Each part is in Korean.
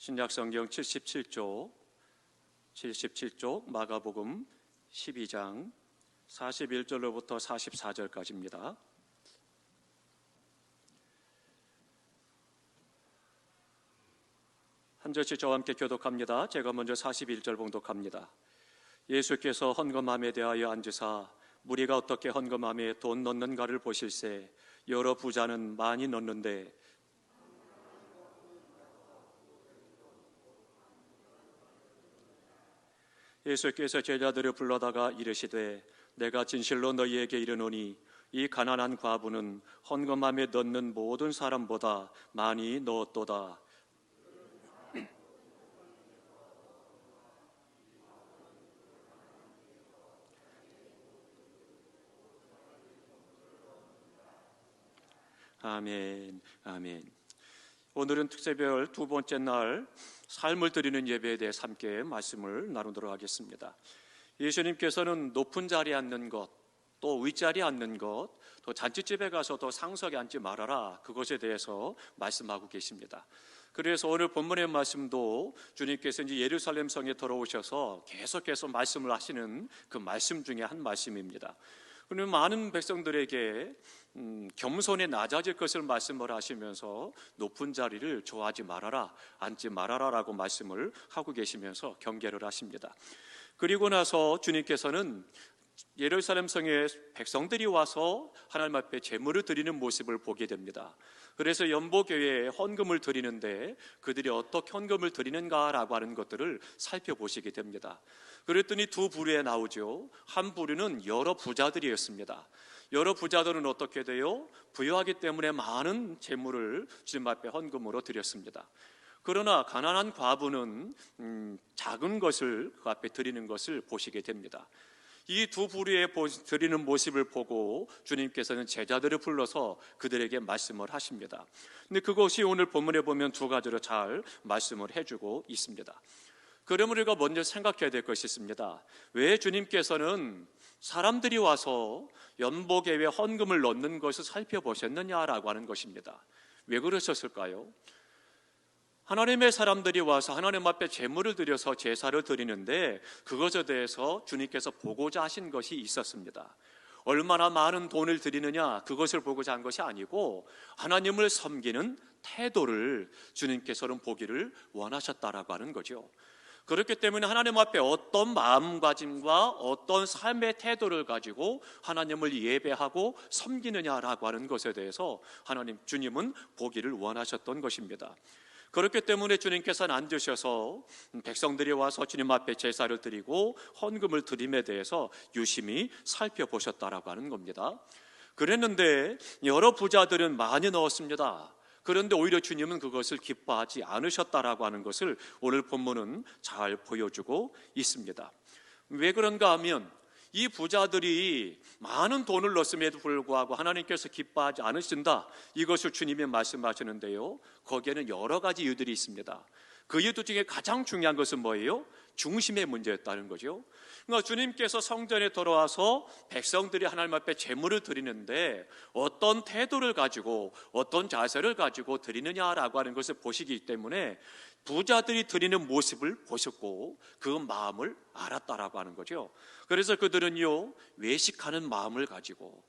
신약성경 77쪽 마가복음 12장 41절로부터 44절까지입니다. 한 절씩 저와 함께 교독합니다. 제가 먼저 41절 봉독합니다. 예수께서 헌금함에 대하여 앉으사 무리가 어떻게 헌금함에 돈 넣는가를 보실세 여러 부자는 많이 넣는데 예수께서 제자들을 불러다가 이르시되 내가 진실로 너희에게 이르노니 이 가난한 과부는 헌금함에 넣는 모든 사람보다 많이 넣었도다. 아멘, 아멘. 오늘은 특세별 두 번째 날 삶을 드리는 예배에 대해 함께 말씀을 나누도록 하겠습니다. 예수님께서는 높은 자리에 앉는 것, 또 윗자리에 앉는 것, 또 잔치집에 가서 또 상석에 앉지 말아라, 그것에 대해서 말씀하고 계십니다. 그래서 오늘 본문의 말씀도 주님께서 이제 예루살렘 성에 들어오셔서 계속해서 말씀을 하시는 그 말씀 중에 한 말씀입니다. 그러면 많은 백성들에게 겸손에 낮아질 것을 말씀을 하시면서 높은 자리를 좋아하지 말아라, 앉지 말아라라고 말씀을 하고 계시면서 경계를 하십니다. 그리고 나서 주님께서는 예루살렘 성에 백성들이 와서 하나님 앞에 제물을 드리는 모습을 보게 됩니다. 그래서 연보교회에 헌금을 드리는데 그들이 어떻게 헌금을 드리는가라고 하는 것들을 살펴보시게 됩니다. 그랬더니 두 부류에 나오죠. 한 부류는 여러 부자들이었습니다. 여러 부자들은 어떻게 돼요? 부유하기 때문에 많은 제물을 주님 앞에 헌금으로 드렸습니다. 그러나 가난한 과부는 작은 것을 그 앞에 드리는 것을 보시게 됩니다. 이 두 부류에 드리는 모습을 보고 주님께서는 제자들을 불러서 그들에게 말씀을 하십니다. 근데 그것이 오늘 본문에 보면 두 가지로 잘 말씀을 해주고 있습니다. 그러면 우리가 먼저 생각해야 될 것이 있습니다. 왜 주님께서는 사람들이 와서 연복예외 헌금을 넣는 것을 살펴보셨느냐라고 하는 것입니다. 왜 그러셨을까요? 하나님의 사람들이 와서 하나님 앞에 제물을 드려서 제사를 드리는데 그것에 대해서 주님께서 보고자 하신 것이 있었습니다. 얼마나 많은 돈을 드리느냐, 그것을 보고자 한 것이 아니고 하나님을 섬기는 태도를 주님께서는 보기를 원하셨다라고 하는 거죠. 그렇기 때문에 하나님 앞에 어떤 마음가짐과 어떤 삶의 태도를 가지고 하나님을 예배하고 섬기느냐라고 하는 것에 대해서 주님은 보기를 원하셨던 것입니다. 그렇기 때문에 주님께서는 앉으셔서 백성들이 와서 주님 앞에 제사를 드리고 헌금을 드림에 대해서 유심히 살펴보셨다라고 하는 겁니다. 그랬는데 여러 부자들은 많이 넣었습니다. 그런데 오히려 주님은 그것을 기뻐하지 않으셨다라고 하는 것을 오늘 본문은 잘 보여주고 있습니다. 왜 그런가 하면 이 부자들이 많은 돈을 넣었음에도 불구하고 하나님께서 기뻐하지 않으신다, 이것을 주님이 말씀하시는데요, 거기에는 여러 가지 이유들이 있습니다. 그 이유들 중에 가장 중요한 것은 뭐예요? 중심의 문제였다는 거죠. 그러니까 주님께서 성전에 들어와서 백성들이 하나님 앞에 제물을 드리는데 어떤 태도를 가지고 어떤 자세를 가지고 드리느냐라고 하는 것을 보시기 때문에 부자들이 드리는 모습을 보셨고 그 마음을 알았다라고 하는 거죠. 그래서 그들은요, 외식하는 마음을 가지고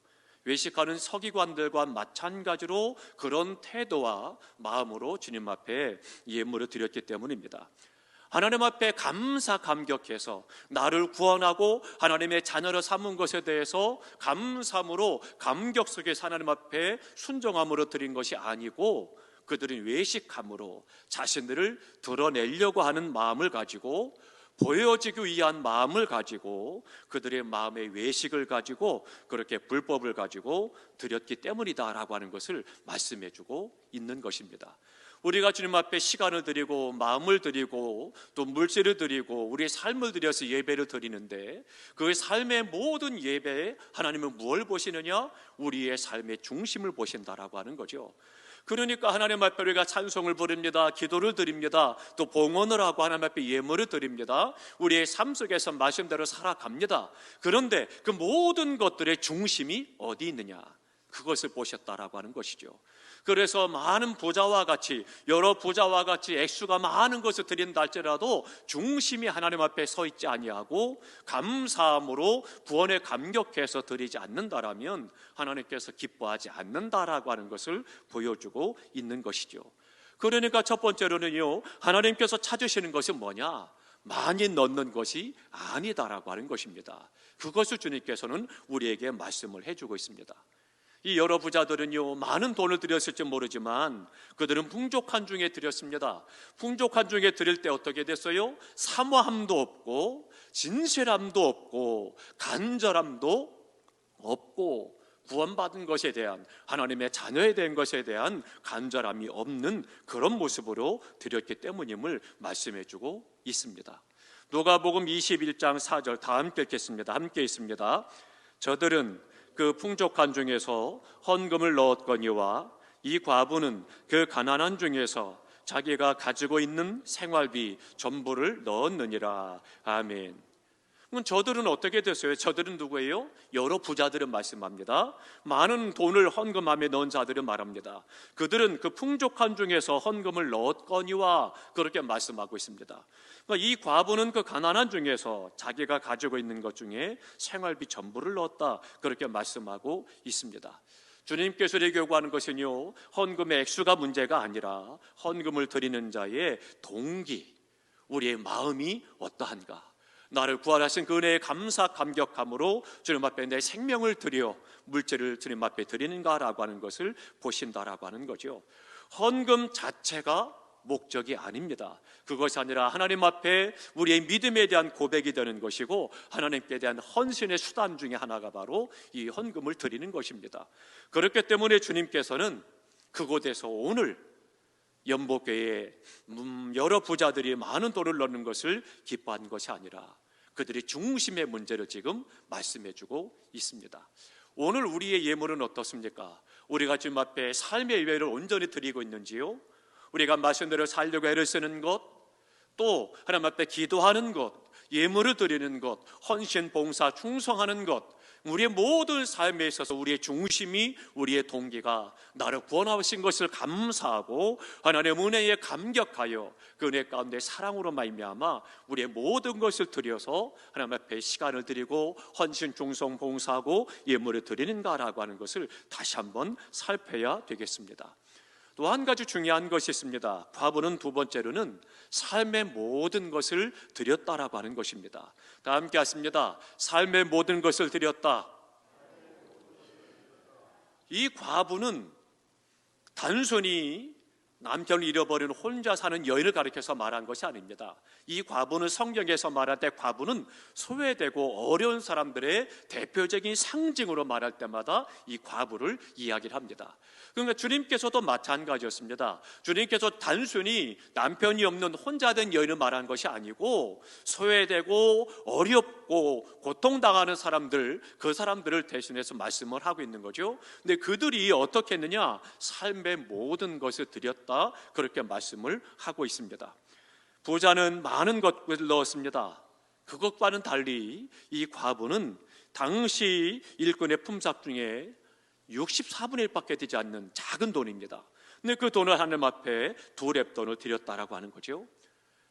외식하는 서기관들과 마찬가지로 그런 태도와 마음으로 주님 앞에 예물을 드렸기 때문입니다. 하나님 앞에 감격해서 나를 구원하고 하나님의 자녀로 삼은 것에 대해서 감사함으로 감격 속에서 하나님 앞에 순종함으로 드린 것이 아니고 그들은 외식함으로 자신들을 드러내려고 하는 마음을 가지고 보여지기 위한 마음을 가지고 그들의 마음의 외식을 가지고 그렇게 불법을 가지고 드렸기 때문이다라고 하는 것을 말씀해주고 있는 것입니다. 우리가 주님 앞에 시간을 드리고 마음을 드리고 또 물질을 드리고 우리의 삶을 들여서 예배를 드리는데 그 삶의 모든 예배에 하나님은 무엇을 보시느냐? 우리의 삶의 중심을 보신다라고 하는 거죠. 그러니까 하나님 앞에 우리가 찬송을 부릅니다. 기도를 드립니다. 또 봉헌을 하고 하나님 앞에 예물을 드립니다. 우리의 삶 속에서 말씀대로 살아갑니다. 그런데 그 모든 것들의 중심이 어디 있느냐? 그것을 보셨다라고 하는 것이죠. 그래서 많은 부자와 같이, 여러 부자와 같이 액수가 많은 것을 드린다 할지라도 중심이 하나님 앞에 서 있지 아니하고 감사함으로 구원에 감격해서 드리지 않는다라면 하나님께서 기뻐하지 않는다라고 하는 것을 보여주고 있는 것이죠. 그러니까 첫 번째로는요, 하나님께서 찾으시는 것이 뭐냐? 많이 넣는 것이 아니다라고 하는 것입니다. 그것을 주님께서는 우리에게 말씀을 해주고 있습니다. 이 여러 부자들은요, 많은 돈을 드렸을지 모르지만 그들은 풍족한 중에 드렸습니다. 풍족한 중에 드릴 때 어떻게 됐어요? 사모함도 없고 진실함도 없고 간절함도 없고 구원받은 것에 대한, 하나님의 자녀에 대한 것에 대한 간절함이 없는 그런 모습으로 드렸기 때문임을 말씀해주고 있습니다. 누가복음 21장 4절 다 함께 읽겠습니다. 함께 있습니다. 저들은 그 풍족한 중에서 헌금을 넣었거니와 이 과부는 그 가난한 중에서 자기가 가지고 있는 생활비 전부를 넣었느니라. 아멘. 그럼 저들은 어떻게 됐어요? 저들은 누구예요? 여러 부자들은 말씀합니다. 많은 돈을 헌금함에 넣은 자들은 말합니다. 그들은 그 풍족한 중에서 헌금을 넣었거니와 그렇게 말씀하고 있습니다. 그러니까 이 과부는 그 가난한 중에서 자기가 가지고 있는 것 중에 생활비 전부를 넣었다, 그렇게 말씀하고 있습니다. 주님께서 우리에게 요구하는 것은요, 헌금의 액수가 문제가 아니라 헌금을 드리는 자의 동기, 우리의 마음이 어떠한가, 나를 구원하신 그 은혜에 감사 감격함으로 주님 앞에 내 생명을 드려 물질을 주님 앞에 드리는가라고 하는 것을 보신다라고 하는 거죠. 헌금 자체가 목적이 아닙니다. 그것이 아니라 하나님 앞에 우리의 믿음에 대한 고백이 되는 것이고 하나님께 대한 헌신의 수단 중에 하나가 바로 이 헌금을 드리는 것입니다. 그렇기 때문에 주님께서는 그곳에서 오늘 연복교회에 여러 부자들이 많은 돈을 넣는 것을 기뻐한 것이 아니라 그들이 중심의 문제를 지금 말씀해주고 있습니다. 오늘 우리의 예물은 어떻습니까? 우리가 주님 앞에 삶의 예배를 온전히 드리고 있는지요? 우리가 말씀대로 살려고 애를 쓰는 것, 또 하나님 앞에 기도하는 것, 예물을 드리는 것, 헌신, 봉사, 충성하는 것, 우리의 모든 삶에 있어서 우리의 중심이, 우리의 동기가 나를 구원하신 것을 감사하고 하나님의 은혜에 감격하여 그 은혜 가운데 사랑으로 말미암아 우리의 모든 것을 드려서 하나님 앞에 시간을 드리고 헌신, 충성, 봉사하고 예물을 드리는가라고 하는 것을 다시 한번 살펴야 되겠습니다. 또 한 가지 중요한 것이 있습니다. 과부는 두 번째로는 삶의 모든 것을 드렸다라고 하는 것입니다. 다 함께 하십니다. 삶의 모든 것을 드렸다. 이 과부는 단순히 남편을 잃어버린 혼자 사는 여인을 가리켜서 말한 것이 아닙니다. 이 과부는 성경에서 말할 때 과부는 소외되고 어려운 사람들의 대표적인 상징으로 말할 때마다 이 과부를 이야기를 합니다. 그러니까 주님께서도 마찬가지였습니다. 주님께서 단순히 남편이 없는 혼자 된 여인을 말한 것이 아니고 소외되고 어렵고 고통당하는 사람들, 그 사람들을 대신해서 말씀을 하고 있는 거죠. 근데 그들이 어떻게 했느냐? 삶의 모든 것을 드렸다, 그렇게 말씀을 하고 있습니다. 부자는 많은 것을 넣었습니다. 그것과는 달리 이 과부는 당시 일꾼의 품삯 중에 64분의 1밖에 되지 않는 작은 돈입니다. 근데 그 돈을 하나님 앞에 두 렙돈을 드렸다라고 하는 거죠.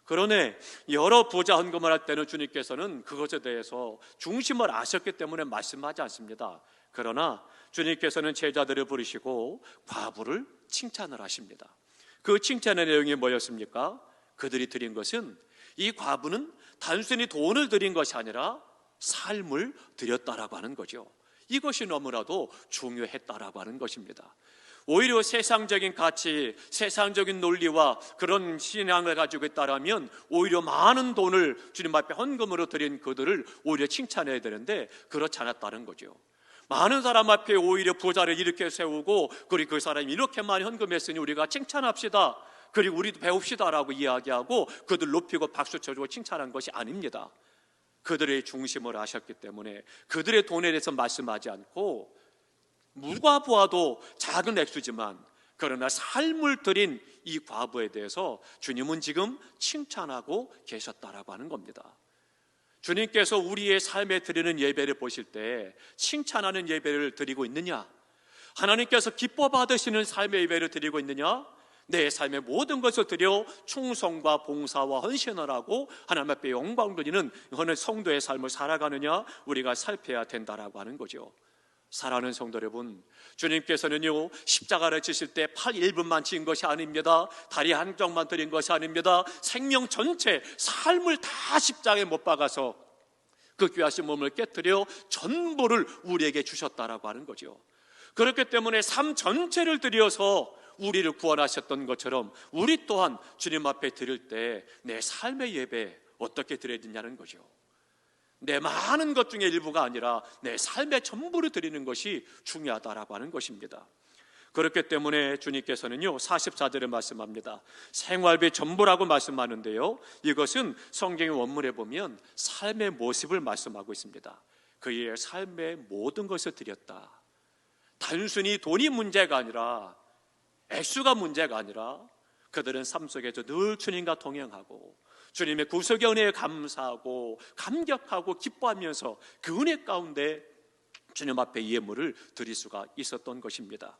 그러네 여러 부자 헌금을 할 때는 주님께서는 그것에 대해서 중심을 아셨기 때문에 말씀하지 않습니다. 그러나 주님께서는 제자들을 부르시고 과부를 칭찬을 하십니다. 그 칭찬의 내용이 뭐였습니까? 그들이 드린 것은, 이 과부는 단순히 돈을 드린 것이 아니라 삶을 드렸다라고 하는 거죠. 이것이 너무나도 중요했다라고 하는 것입니다. 오히려 세상적인 가치, 세상적인 논리와 그런 신앙을 가지고 있다라면 오히려 많은 돈을 주님 앞에 헌금으로 드린 그들을 오히려 칭찬해야 되는데 그렇지 않았다는 거죠. 많은 사람 앞에 오히려 부자를 이렇게 세우고, 그리고 그 사람이 이렇게 많이 헌금했으니 우리가 칭찬합시다, 그리고 우리도 배웁시다라고 이야기하고 그들 높이고 박수 쳐주고 칭찬한 것이 아닙니다. 그들의 중심을 아셨기 때문에 그들의 돈에 대해서 말씀하지 않고, 누가 보아도 작은 액수지만 그러나 삶을 드린 이 과부에 대해서 주님은 지금 칭찬하고 계셨다라고 하는 겁니다. 주님께서 우리의 삶에 드리는 예배를 보실 때 칭찬하는 예배를 드리고 있느냐, 하나님께서 기뻐 받으시는 삶의 예배를 드리고 있느냐? 내 삶의 모든 것을 드려 충성과 봉사와 헌신을 하고 하나님 앞에 영광 돌리는 어느 성도의 삶을 살아가느냐, 우리가 살펴야 된다라고 하는 거죠. 사랑하는 성도 여러분, 주님께서는요, 십자가를 지실 때 팔 1분만 지은 것이 아닙니다. 다리 한쪽만 드린 것이 아닙니다. 생명 전체, 삶을 다 십자가에 못 박아서 그 귀하신 몸을 깨뜨려 전부를 우리에게 주셨다라고 하는 거죠. 그렇기 때문에 삶 전체를 드려서 우리를 구원하셨던 것처럼 우리 또한 주님 앞에 드릴 때 내 삶의 예배 어떻게 드려야 되냐는 거죠. 내 많은 것 중에 일부가 아니라 내 삶의 전부를 드리는 것이 중요하다라고 하는 것입니다. 그렇기 때문에 주님께서는요, 44절에 말씀합니다. 생활비 전부라고 말씀하는데요, 이것은 성경의 원문에 보면 삶의 모습을 말씀하고 있습니다. 그의 삶의 모든 것을 드렸다. 단순히 돈이 문제가 아니라, 액수가 문제가 아니라, 그들은 삶 속에서 늘 주님과 동행하고 주님의 구속의 은혜에 감사하고 감격하고 기뻐하면서 그 은혜 가운데 주님 앞에 예물을 드릴 수가 있었던 것입니다.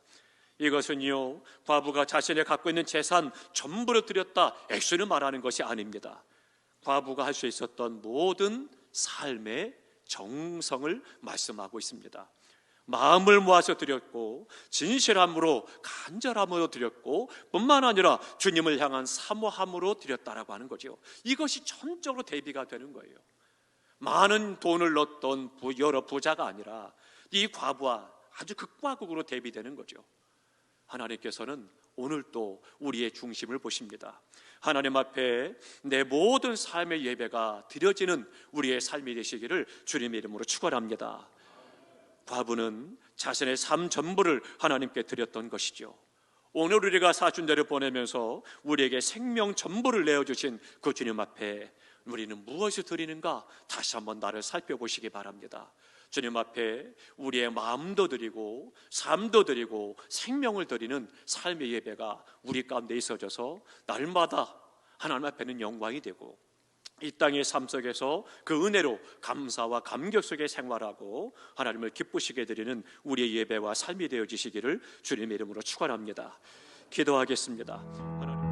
이것은요, 과부가 자신이 갖고 있는 재산 전부를 드렸다, 액수를 말하는 것이 아닙니다. 과부가 할 수 있었던 모든 삶의 정성을 말씀하고 있습니다. 마음을 모아서 드렸고 진실함으로 간절함으로 드렸고 뿐만 아니라 주님을 향한 사모함으로 드렸다라고 하는 거죠. 이것이 전적으로 대비가 되는 거예요. 많은 돈을 넣었던 여러 부자가 아니라 이 과부와 아주 극과 극으로 대비되는 거죠. 하나님께서는 오늘 또 우리의 중심을 보십니다. 하나님 앞에 내 모든 삶의 예배가 드려지는 우리의 삶이 되시기를 주님의 이름으로 축원합니다. 과부는 자신의 삶 전부를 하나님께 드렸던 것이죠. 오늘 우리가 사순절을 보내면서 우리에게 생명 전부를 내어주신 그 주님 앞에 우리는 무엇을 드리는가 다시 한번 나를 살펴보시기 바랍니다. 주님 앞에 우리의 마음도 드리고 삶도 드리고 생명을 드리는 삶의 예배가 우리 가운데 있어져서 날마다 하나님 앞에는 영광이 되고 이 땅의 삶 속에서 그 은혜로 감사와 감격 속에 생활하고 하나님을 기쁘시게 드리는 우리의 예배와 삶이 되어지시기를 주님의 이름으로 축원합니다. 기도하겠습니다. 하나님.